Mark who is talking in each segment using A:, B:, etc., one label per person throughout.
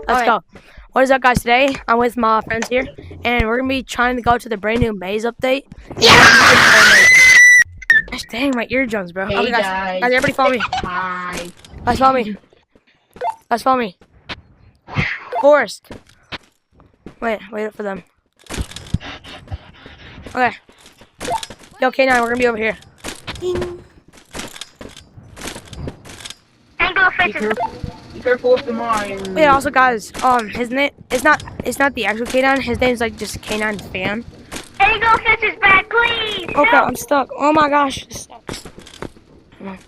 A: Let's go. What is up, guys? Today I'm with my friends here, and we're gonna be trying to go to the brand new maze update. Yeah! Gosh dang, my eardrums, bro.
B: Hey
A: Okay, guys, everybody follow me.
B: Hi.
A: Guys, follow me. Guys, follow me. Forest. Wait up for them. Okay. Yo, K9, we're gonna be over here.
B: Be careful with the mine.
A: Wait, also, guys, his name it's not the actual K9. His name's like just K9 Fan.
C: Angle Fish is back, please!
A: Okay, I'm stuck. Oh my gosh. Come on.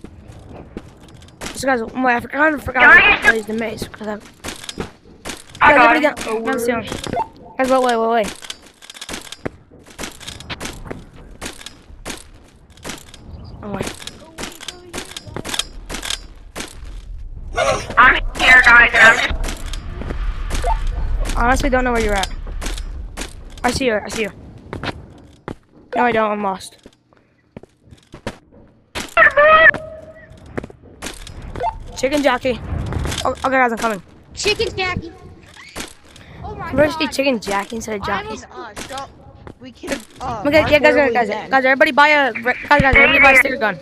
A: So guys, wait, I kind of forgot to play the maze. Guys, everybody down the ceiling. Guys, wait. Oh, wait.
C: I'm here, guys, and I'm just...
A: Honestly, don't know where you're at. I see you. No, I don't. I'm lost. Chicken Jackie. Oh, okay, guys, I'm coming.
D: Chicken Jackie. Oh my
A: Where's the
D: god.
A: chicken Jackie instead of Jackie?
D: We can.
A: Okay, yeah, guys, everybody buy a sticker gun.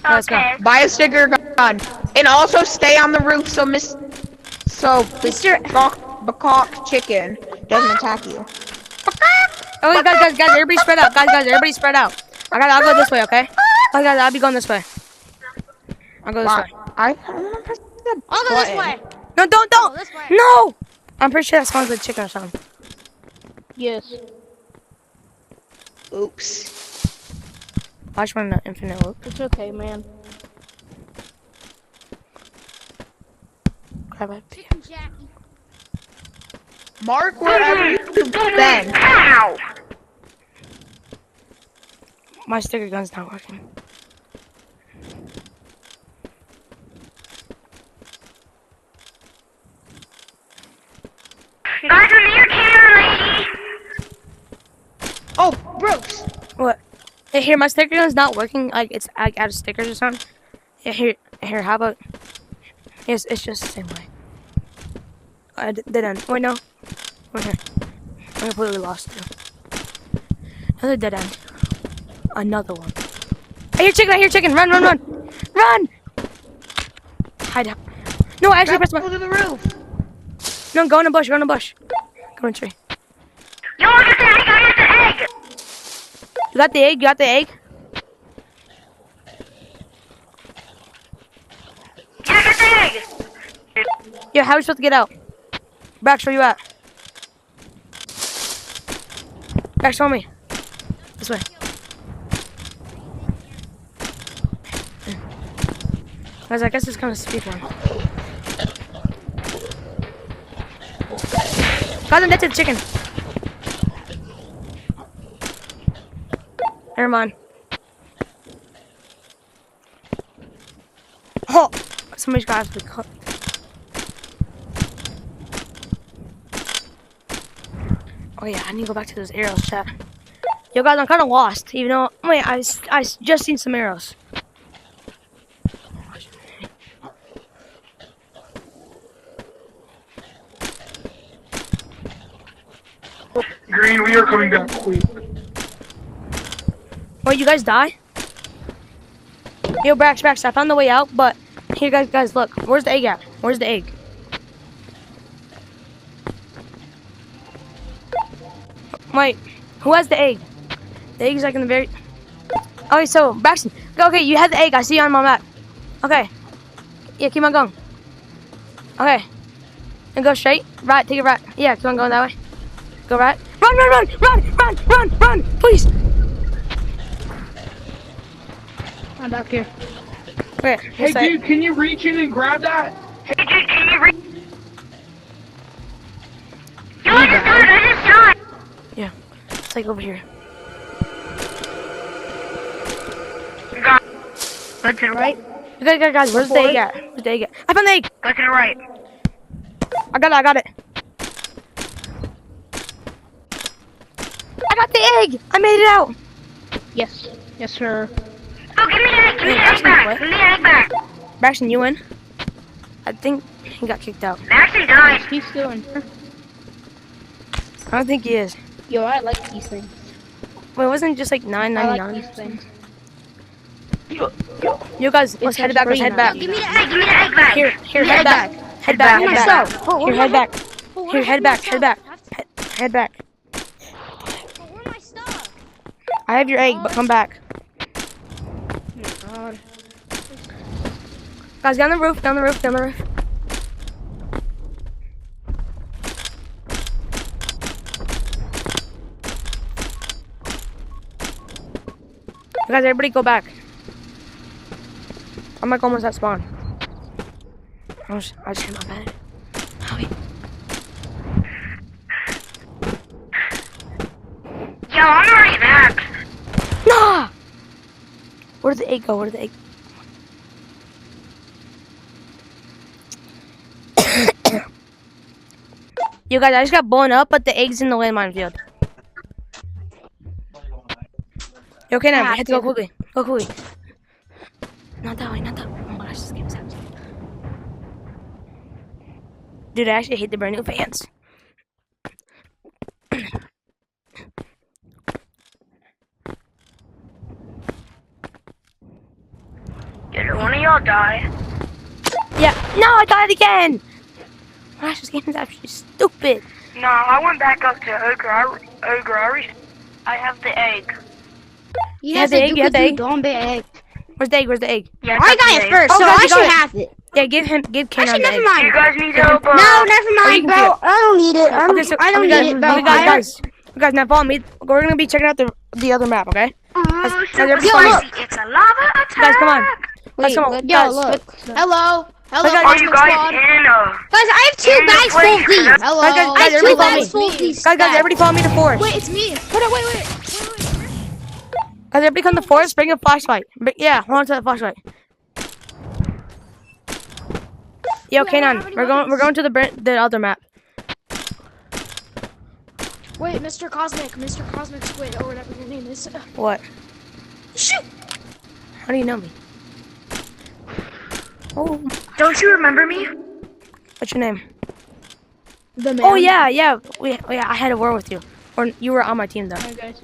A: Let's go.
C: Okay.
B: Buy a sticker gun. And also stay on the roof so Mr. Bacawk chicken doesn't attack you.
A: Okay, guys, everybody spread out. Everybody spread out. I'll go this way, okay? Guys, I'll be going this way. I'll go this way.
B: I want to press the
D: I'll go this way.
A: No, don't!
D: Go this way.
A: No! I'm pretty sure that spawns like chicken or something.
D: Yes.
B: Oops.
A: I just want an infinite loop.
D: It's okay, man.
A: Grab it.
D: Chicken Jackie.
B: Mark wherever you've been.
C: Ow!
A: My sticker gun's not working.
C: Guys, I'm near camera lady!
B: Oh, Brooks.
A: What? Hey, here, my sticker gun's not working. Like, it's like out of stickers or something. Yeah, here, how about... Yes, it's just the same way. Dead end. Wait, no. Wait here. I'm completely lost, too. Another dead end. Another one. I hear chicken! Run! Run! Hide out. No, I actually pressed my...
B: Go to the roof.
A: No, go in the bush. Go in the tree.
C: Yo, I got the egg!
A: You got the egg? You got the egg?
C: Yeah, I got the egg!
A: Yeah, how are we supposed to get out? Brax, where you at? Brax, follow me. This way. Guys, I guess it's kind of speed one. Guys, I'm dead to the chicken. Never mind. Oh! Somebody's got to be cut. Oh yeah, I need to go back to those arrows, chat. Yo guys, I'm kind of lost, even though, wait, I just seen some arrows.
E: Green, we are coming back quick.
A: Wait, you guys die? Yo, Brax, I found the way out, but here, guys, look. Where's the egg at? Where's the egg? Wait, who has the egg? The egg's like in the very... Okay, so, Braxton. Okay, you had the egg. I see you on my map. Okay. Yeah, keep on going. Okay. And go straight. Right, take it right. Yeah, keep on going that way. Go right. Run, please.
D: I'm back here.
A: Okay,
E: Hey, dude, can you reach in and grab that?
C: Hey, dude, can you read? Yo, I just died!
A: Yeah, it's like over here.
C: Go to the right.
A: Guys, where's the egg at? Where's the egg at? I found the egg.
C: Go to the right.
A: I got it. I got the egg. I made it out.
D: Yes. Yes, sir.
C: Oh, give me the egg back. Give me the egg back.
A: Braxton, you win? I think he got kicked out.
C: Maxie died.
D: He's still in here.
A: I don't think he is.
D: Yo, I like these things.
A: Wait, wasn't it just like
D: I like
A: $9.99?
D: these things.
A: You guys, let's head back. Let's head back.
C: Give me the egg. Give me the egg back.
A: Here, head back. Head back. Head back.
D: Oh,
A: Here, head back. Here, head back. Head back. Head back.
F: Where am I stuck?
A: I have your egg, but come back.
D: God.
A: Guys, down the roof. Down the roof. Down the roof. Guys, everybody go back. I'm like almost at spawn. I just hit my bed. Howie.
C: Yo, I'm already back.
A: Nah! Where did the egg go? Where did the egg? You guys, I just got blown up, but the egg's in the landmine field. You okay now? You have to go quickly. Go quickly. Not that way, not that way. Oh my gosh, this game's happening. Dude, I actually hate the brand new fans.
C: Did one of y'all die?
A: Yeah. No, I died again! Gosh, this game is actually stupid.
C: No, I went back up to Ogre. I have the egg.
F: You
A: have
F: have
A: the
F: to
A: egg, you have the egg.
F: Don't be egg.
A: Where's the egg? Where's the egg?
C: Yeah,
F: I got it first,
A: Oh,
F: so
A: God,
F: I
A: you got
F: should
A: it.
F: have it.
A: Yeah, give Ken
F: Actually,
A: the
F: never
A: egg.
C: Do
F: mind.
C: you guys need help?
F: No, never
A: you
F: mind,
A: can
F: bro.
A: keep
F: I don't need it.
A: Okay, so
F: I don't
A: guys,
F: need it, bro.
A: okay, guys, now follow me. We're gonna be checking out the other map, okay?
C: Ooh,
A: Guys,
C: super
A: everybody-
C: spicy. It's a lava attack.
A: Guys, come on. Guys, come on.
F: Yo,
A: Guys,
F: look. Hello. Hello,
A: guys,
C: Are you
F: Cosmic
C: guys
F: Squad.
C: in?
F: Guys, I have two
C: in the
F: bags full of
C: place?
F: these. Hello.
A: Guys,
F: I have
A: everybody
F: two
A: follow
F: bags
A: me.
F: full of these.
A: guys, everybody follow me to forest.
F: Wait, it's me. Hold on, wait.
A: Guys, everybody come to forest. Bring a flashlight. Yeah, hold on to the flashlight. Yo,
F: Wait, I don't
A: Kanan,
F: have any
A: we're going to the other map.
F: Wait, Mr. Cosmic Squid, or whatever your name is.
A: What?
F: Shoot!
A: How do you know me? Oh,
C: Don't you remember me?
A: what's your name?
F: The man.
A: Oh yeah. Yeah, I had a war with you, or you were on my team though.
D: Hey, guys.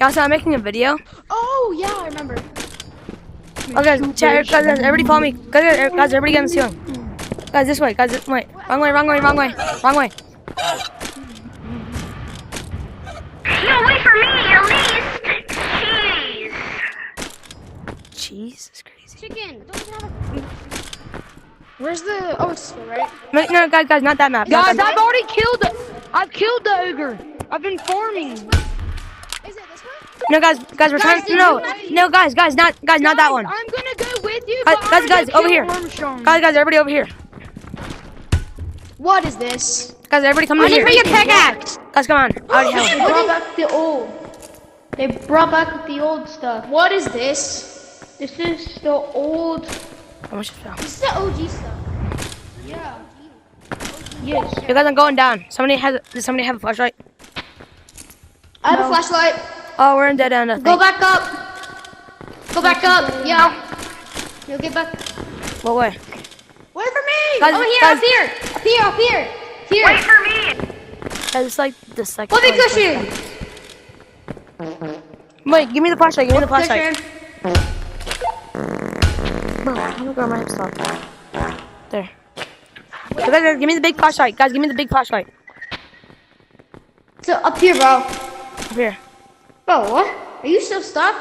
A: Also, I'm making a video.
F: Oh, yeah, I remember.
A: Okay, guys, everybody follow me. Guys, everybody get on the ceiling. Guys, this way. Guys, this way. Wrong way.
C: No, wait for me at least. Jeez.
A: Jeez, that's crazy.
F: Chicken. Don't even have a... Where's the... Oh, it's right.
A: No, guys, not that map.
D: Guys,
A: Not that
D: I've already killed the. I've killed the ogre. I've been farming.
F: Is it this one?
A: No, guys, we're trying. No, guys, not that one.
D: I'm gonna go with you.
A: Guys,
D: but I'm
A: guys,
D: gonna
A: over
D: kill
A: here.
D: Armstrong.
A: Guys, everybody over here.
F: What is this?
A: Guys, everybody come
F: I
A: in
F: need
A: here.
F: to bring a pickaxe.
A: Guys, come on. I already
D: They
A: have one.
D: brought back the old. They brought back the old stuff.
F: What is this?
D: This is the old.
A: How much is that?
F: This is the OG stuff.
D: Yes.
A: You guys, I'm going down. Does somebody have a flashlight?
F: I have a flashlight.
A: Oh, we're in dead end. I
F: Go
A: think.
F: back up. Go back up. Yeah. You'll get back.
A: What way?
F: Wait for me.
A: Guys,
F: Over here,
A: guys.
F: up here. Here.
C: Wait for me.
A: Guys, it's like the second.
F: Let me
A: one.
F: cushion.
A: Wait, give me the flashlight. Give me the flashlight.
F: Cushion.
A: Bro, I'm gonna grab my hip stop. There. So guys, give me the big flashlight. Guys, give me the big flashlight.
F: So up here, bro.
A: Up here.
F: Bro, what? Are you still stuck?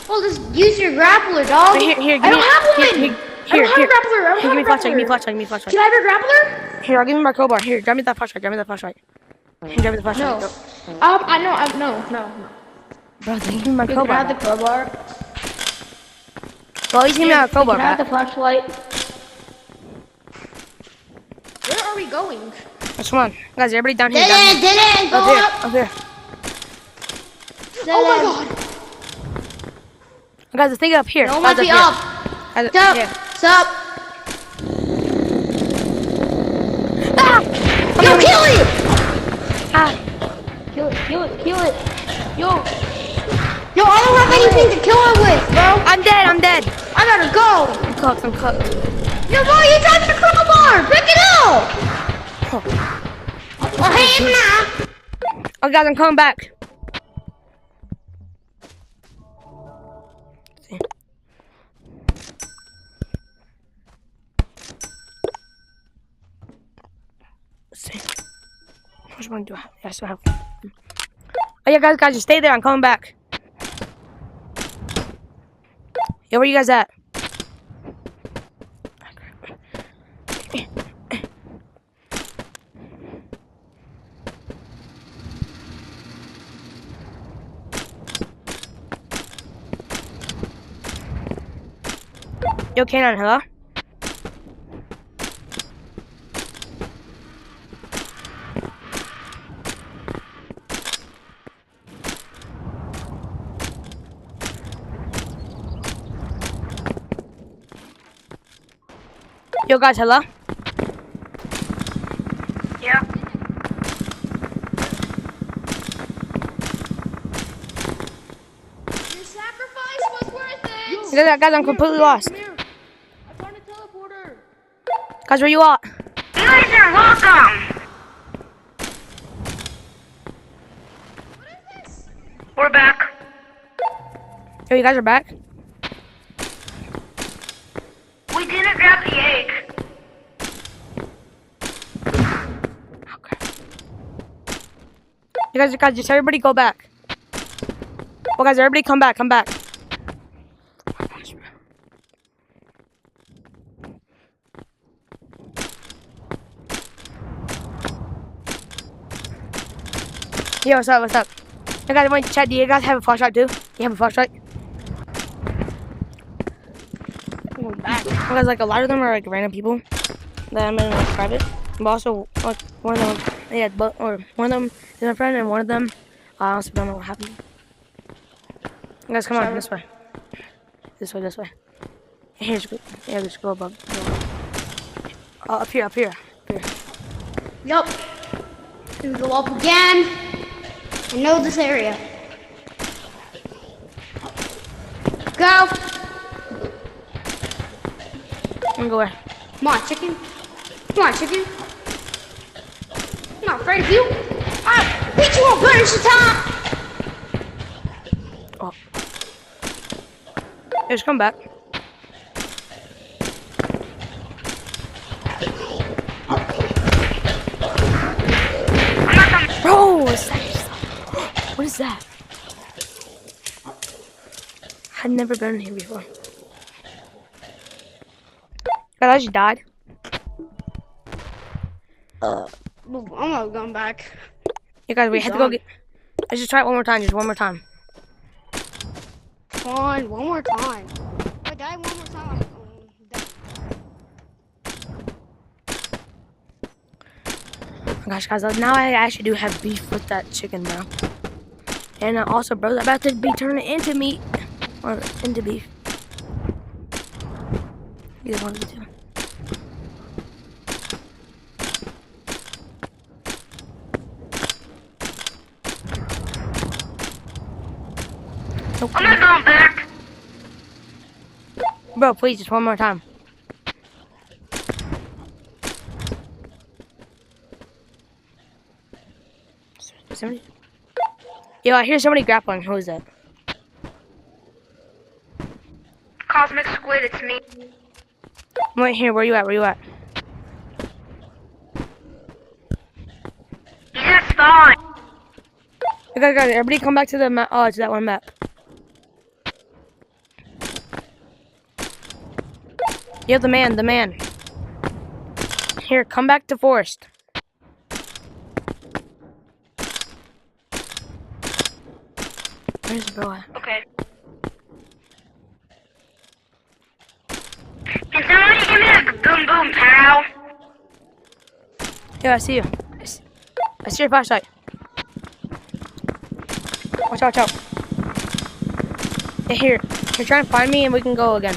F: Well, just use your grappler, dog.
A: Here, give
F: I don't
A: me,
F: have one.
A: Here,
F: I don't have a grappler. I don't
A: Here, give me
F: have a
A: flashlight. Give me
F: grappler.
A: flashlight. Give me flashlight.
F: Can I have your grappler?
A: Here, I'll give you my crowbar. Here, grab me that flashlight. Grab me that flashlight. Here, grab me the flashlight.
F: No.
A: Go.
F: I know. No.
A: Bro, give me my
D: Can I
A: crowbar.
D: have the crowbar?
A: Well, at least give me a crowbar
D: Can I have the
A: back.
D: flashlight?
F: Where are we going?
A: Come on. Guys, everybody down here.
F: Dead
A: Down here.
F: end. Go up.
A: Up here.
F: Oh my god.
A: Guys, the thing up here.
F: No,
A: Guys,
F: might be
A: here.
F: up.
A: Guys,
F: Up.
A: here.
F: Sup.
A: Ah!
F: Yo, kill it.
A: Ah!
D: Kill it. Yo.
F: Yo, I don't have anything to kill it with, bro.
A: I'm dead.
F: I gotta go.
A: I'm cooked.
F: Yo, boy, you dropped the crowbar! Pick it up! Oh, hey, now!
A: Oh, guys, I'm coming back. See. Let's see. Which one do I have? Yeah, I still have. Oh, yeah, guys, just stay there. I'm coming back. Yo, where you guys at? Yo, K9, hello? Yo, guys, hello?
C: Yeah.
F: Your sacrifice was worth it!
A: Guys, I'm completely lost.
D: I found a teleporter.
A: Guys, where you at?
C: You guys are welcome. We're back.
A: Yo, you guys are back?
C: We didn't grab the egg.
A: Okay. You guys, just everybody go back. Oh, guys, everybody come back, come back. Yo, what's up, what's up? You guys want to chat? Do you guys have a flashlight too? You have a flashlight? Because like a lot of them are like random people that I'm in like private. But also like one of them, yeah, but or one of them is my friend, and one of them I also don't know what happened. You guys, come on this way. This way, this way. Here, just go above. Up here, up here, up here.
F: Yup. Gonna go up again. I know this area. Go!
A: I'm gonna go where?
F: Come on, chicken. Come on, chicken. I'm not afraid of you. I'll beat you on butter time.
A: Oh. Yeah, just come back. Bro, what's that? What is that? I've never been here before. I just died.
F: I'm not going back.
A: You guys, we had to go get. Let's just try it one more time. Just one more time.
F: Fine, one more time. If I die one more time, I'm dead.
A: Oh gosh, guys, now I actually do have beef with that chicken, bro. And also, bro, about to be turning into meat or into beef. Either one of the two.
C: I'm not going back.
A: Bro, please, just one more time. Somebody? Yo, I hear somebody grappling. Who is that?
C: Cosmic Squid, it's me.
A: I'm right here. Where you at? Where you at?
C: He's at spawn.
A: Guys, everybody come back to the map. Oh, to that one map. Yo, the man. Here, come back to Forest. Where's the bro at?
C: Okay. Can somebody give me a boom boom pow?
A: Yo, I see you. I see your flashlight. Watch out, watch out. Yeah, here. You're trying to find me and we can go again.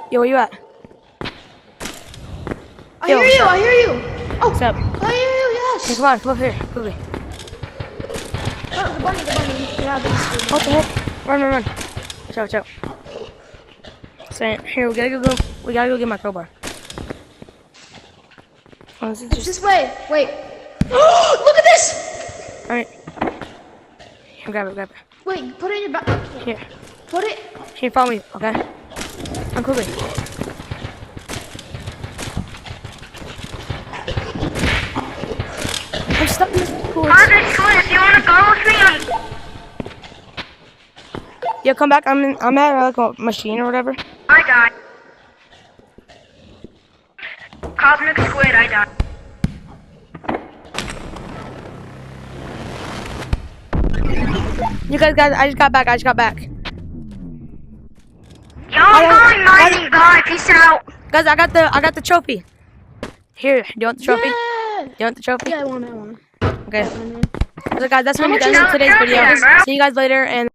A: Yo, where you at?
F: I
A: Yo,
F: hear you, I hear you. Oh,
A: What's up?
F: I hear you, yes.
A: Hey, come on, come up here, quickly.
F: Oh, the bunny. Get out of this.
A: What the heck? Run. Watch out, watch out. So here we gotta go get my crowbar. Oh, this is
F: It's
A: just
F: this way. Wait. Look at this!
A: alright. Here, grab it.
F: Wait, put it in your back.
A: Here,
F: Put it.
A: here, follow me, okay? I'm quickly. I'm stuck in this pool.
C: Cosmic Squid, you wanna go with me?
A: Yeah, come back. I'm at like a machine or whatever.
C: I died. Cosmic Squid, I died.
A: You guys, I just got back.
C: Y'all going mining, bye, peace out.
A: Guys, I got the trophy. Here, do you want the trophy?
F: Yeah.
A: You want the trophy?
F: Yeah, I want.
A: Okay. So guys, that's gonna be done for today's video. See you guys later, and